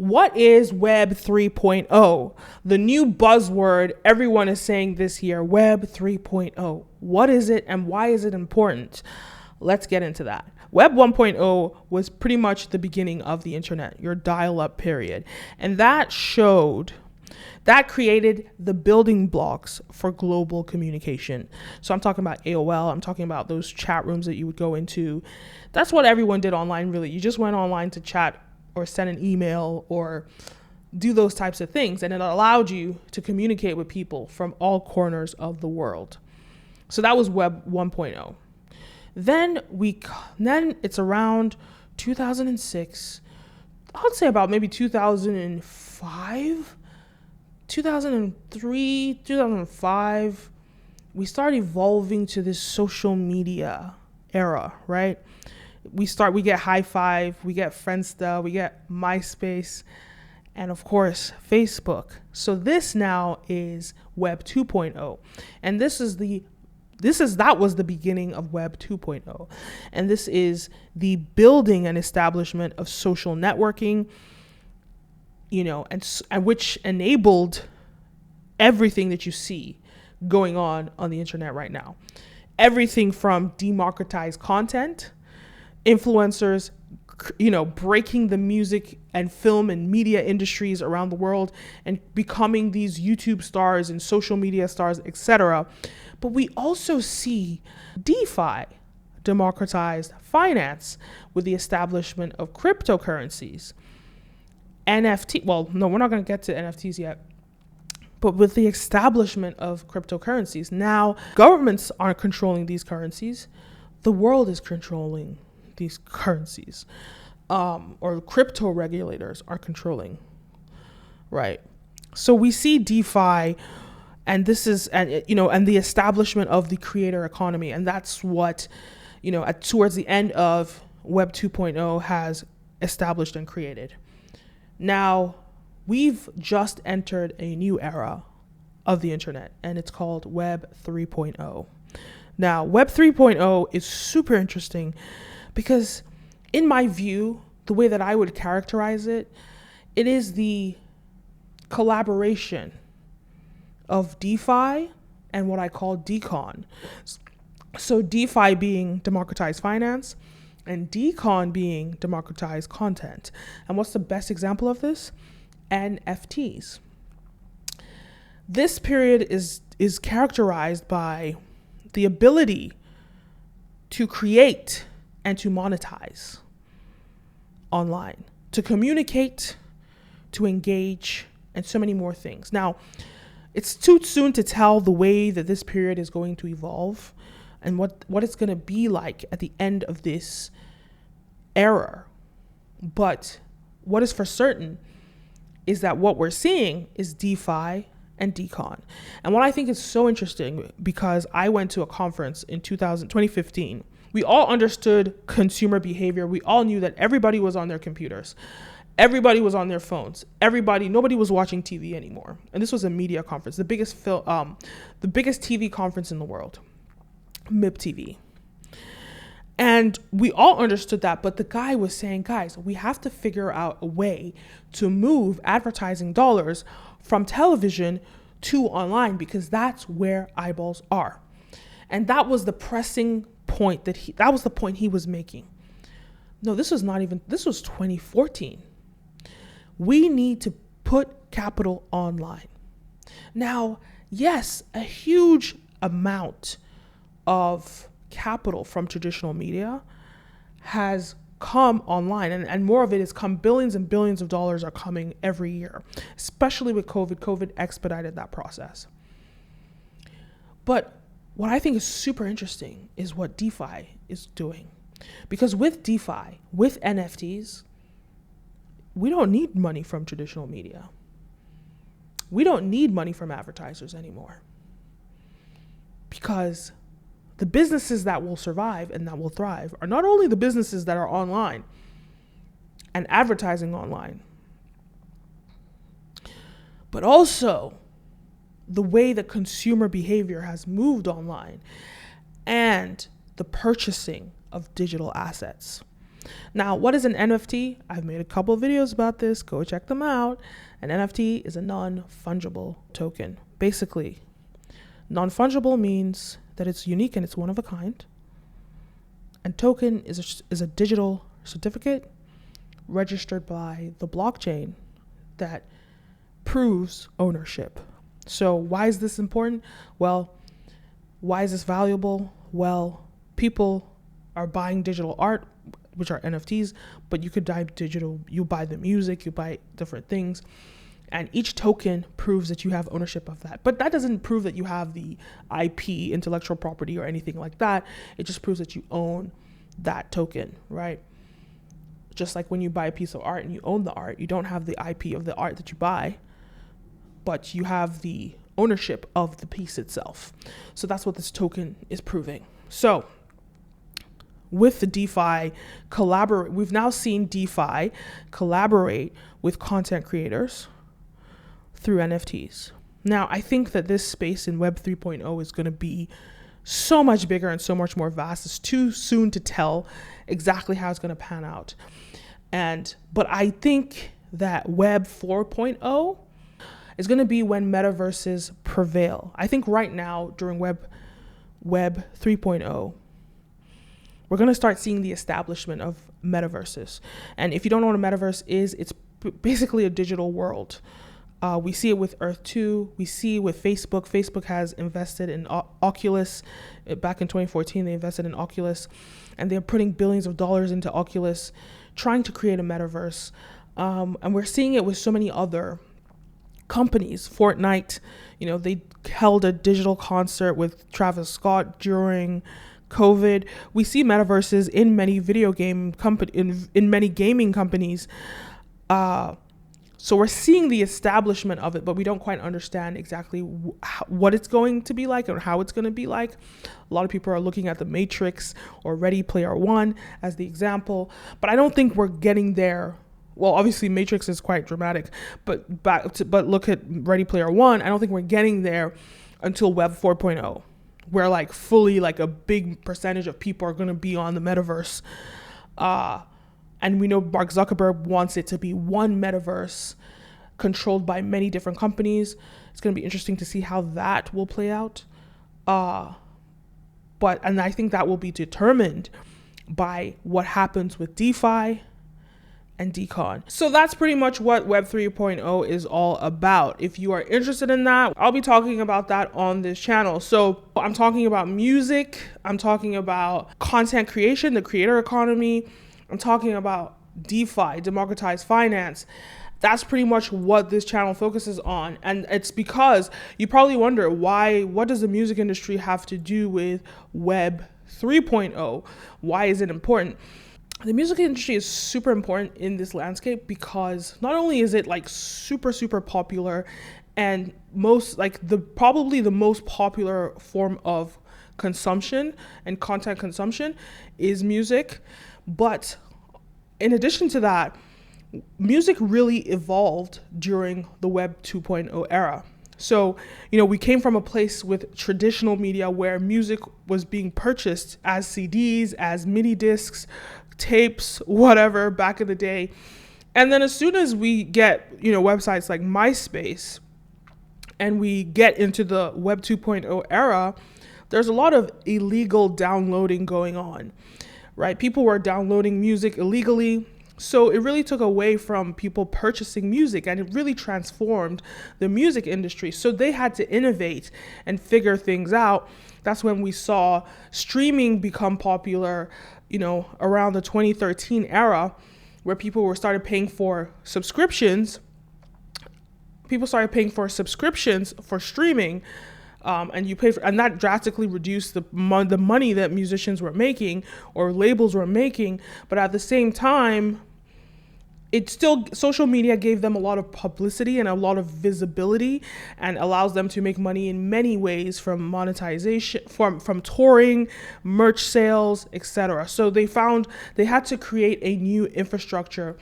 What is Web 3.0? The new buzzword everyone is saying this year, Web 3.0. What is it and why is it important? Let's get into that. Web 1.0 was pretty much the beginning of the internet, your dial-up period. And that created the building blocks for global communication. So I'm talking about AOL. I'm talking about those chat rooms that you would go into. That's what everyone did online, really. You just went online to chat or send an email or do those types of things. And it allowed you to communicate with people from all corners of the world. So that was Web 1.0. Then it's around 2006. I would say about maybe 2005, 2003, 2005. We start evolving to this social media era, right? We get High Five, we get Friendster, we get MySpace, and of course, Facebook. So this now is Web 2.0. And that was the beginning of Web 2.0. And this is the building and establishment of social networking, and which enabled everything that you see going on the internet right now. Everything from democratized content, influencers, breaking the music and film and media industries around the world and becoming these YouTube stars and social media stars, etc. But we also see DeFi, democratized finance, with the establishment of cryptocurrencies. NFT, well, no, we're not going to get to NFTs yet. But with the establishment of cryptocurrencies, now governments aren't controlling these currencies. The world is controlling these currencies, or crypto regulators are controlling, right? So we see DeFi, and this is, and the establishment of the creator economy, and that's what, towards the end of Web 2.0 has established and created. Now, we've just entered a new era of the internet, and it's called Web 3.0. Now, Web 3.0 is super interesting because, in my view, the way that I would characterize it, it is the collaboration of DeFi and what I call decon. So DeFi being democratized finance and decon being democratized content. And what's the best example of this? NFTs. This period is characterized by the ability to create and to monetize online, to communicate, to engage, and so many more things. Now, it's too soon to tell the way that this period is going to evolve and what it's going to be like at the end of this era. But what is for certain is that what we're seeing is DeFi and decon. And what I think is so interesting, because I went to a conference in 2015, we all understood consumer behavior. We all knew that everybody was on their computers. Everybody was on their phones. Nobody was watching TV anymore. And this was a media conference, the biggest TV conference in the world, MIP TV. And we all understood that, but the guy was saying, guys, we have to figure out a way to move advertising dollars from television to online, because that's where eyeballs are. And that was the pressing point that was the point he was making. No, this was 2014. We need to put capital online. Now, yes, a huge amount of capital from traditional media has come online, and more of it has come. Billions and billions of dollars are coming every year, especially with COVID. COVID expedited that process. But what I think is super interesting is what DeFi is doing. Because with DeFi, with NFTs, we don't need money from traditional media. We don't need money from advertisers anymore. Because the businesses that will survive and that will thrive are not only the businesses that are online and advertising online, but also the way that consumer behavior has moved online and the purchasing of digital assets. Now, what is an NFT? I've made a couple of videos about this. Go check them out. An NFT is a non-fungible token. Basically, non-fungible means that it's unique and it's one of a kind. And token is a digital certificate registered by the blockchain that proves ownership. So why is this important? Well, why is this valuable? Well, people are buying digital art, which are NFTs, but you could buy digital, you buy the music, you buy different things, and each token proves that you have ownership of that. But that doesn't prove that you have the IP, intellectual property, or anything like that. It just proves that you own that token, right? Just like when you buy a piece of art and you own the art, you don't have the IP of the art that you buy, but you have the ownership of the piece itself. So that's what this token is proving. So with the DeFi we've now seen DeFi collaborate with content creators through NFTs. Now, I think that this space in Web 3.0 is going to be so much bigger and so much more vast. It's too soon to tell exactly how it's going to pan out. But I think that Web 4.0 is going to be when metaverses prevail. I think right now during Web 3.0, we're going to start seeing the establishment of metaverses. And if you don't know what a metaverse is, it's basically a digital world. We see it with Earth 2. We see it with Facebook. Facebook has invested in Oculus. Back in 2014, they invested in Oculus, and they're putting billions of dollars into Oculus, trying to create a metaverse. And we're seeing it with so many other companies. Fortnite, they held a digital concert with Travis Scott during COVID. We see metaverses in many in many gaming companies. So we're seeing the establishment of it, but we don't quite understand exactly what it's going to be like or how it's going to be like. A lot of people are looking at The Matrix or Ready Player One as the example, but I don't think we're getting there. Well, obviously Matrix is quite dramatic, but look at Ready Player One. I don't think we're getting there until Web 4.0, where fully a big percentage of people are going to be on the metaverse. And we know Mark Zuckerberg wants it to be one metaverse controlled by many different companies. It's going to be interesting to see how that will play out. And I think that will be determined by what happens with DeFi and Decon. So that's pretty much what Web 3.0 is all about. If you are interested in that, I'll be talking about that on this channel. So I'm talking about music. I'm talking about content creation, the creator economy. I'm talking about DeFi, democratized finance. That's pretty much what this channel focuses on. And it's because you probably wonder what does the music industry have to do with Web 3.0? Why is it important? The music industry is super important in this landscape because not only is it super, super popular and probably the most popular form of consumption and content consumption is music. But in addition to that, music really evolved during the Web 2.0 era. So, we came from a place with traditional media where music was being purchased as CDs, as mini discs, tapes, whatever, back in the day. And then as soon as we get, websites like MySpace and we get into the Web 2.0 era, there's a lot of illegal downloading going on. Right? People were downloading music illegally. So it really took away from people purchasing music, and it really transformed the music industry. So they had to innovate and figure things out. That's when we saw streaming become popular, around the 2013 era, where people started paying for subscriptions. People started paying for subscriptions for streaming. And you pay and that drastically reduced the money that musicians were making or labels were making. But at the same time, social media gave them a lot of publicity and a lot of visibility and allows them to make money in many ways, from monetization, from touring, merch sales, etc. So they had to create a new infrastructure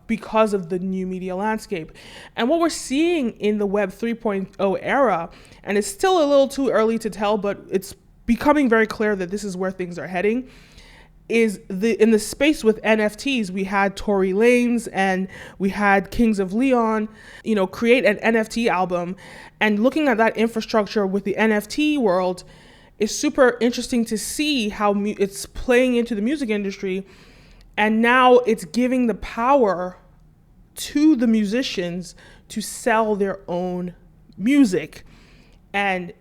because of the new media landscape. And what we're seeing in the Web 3.0 era, and it's still a little too early to tell, but it's becoming very clear that this is where things are heading, is in the space with NFTs. We had Tory Lanez and we had Kings of Leon, create an NFT album. And looking at that infrastructure with the NFT world is super interesting to see how it's playing into the music industry. And now it's giving the power to the musicians to sell their own music. And,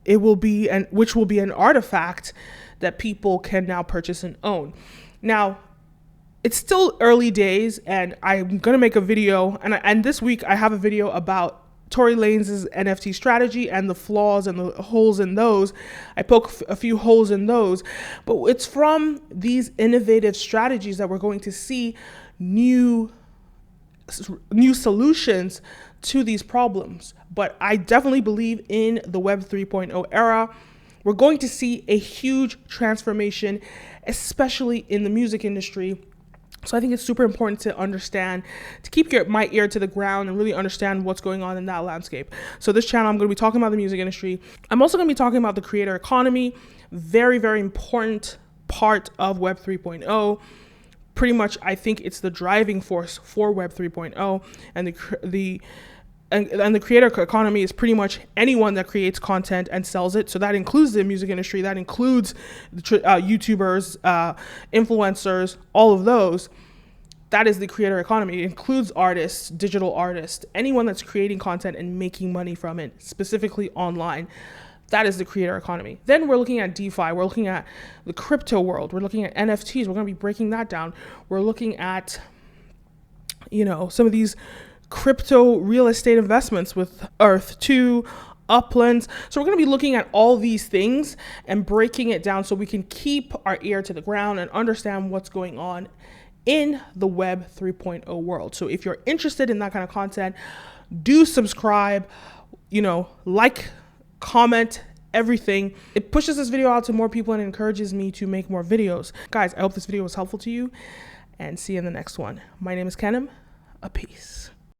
it will be, which will be an artifact that people can now purchase and own. Now, it's still early days, and I'm going to make a video. And this week I have a video about Tory Lanez's NFT strategy and the flaws and the holes in those. I poke a few holes in those, but it's from these innovative strategies that we're going to see new solutions to these problems. But I definitely believe in the Web 3.0 era. We're going to see a huge transformation, especially in the music industry. So I think it's super important to understand, to keep my ear to the ground and really understand what's going on in that landscape. So this channel, I'm going to be talking about the music industry. I'm also going to be talking about the creator economy, very, very important part of Web 3.0. Pretty much, I think it's the driving force for Web 3.0, and the creator economy is pretty much anyone that creates content and sells it. So that includes the music industry, that includes YouTubers, influencers, all of those. That is the creator economy. It includes artists, digital artists, anyone that's creating content and making money from it, specifically online. That is the creator economy. Then we're looking at DeFi. We're looking at the crypto world. We're looking at NFTs. We're going to be breaking that down. We're looking at, some of these crypto real estate investments with Earth 2, Uplands. So we're going to be looking at all these things and breaking it down so we can keep our ear to the ground and understand what's going on in the Web 3.0 world. So if you're interested in that kind of content, do subscribe, like, comment, everything. It pushes this video out to more people and encourages me to make more videos. Guys, I hope this video was helpful to you, and see you in the next one. My name is Kenim. A peace.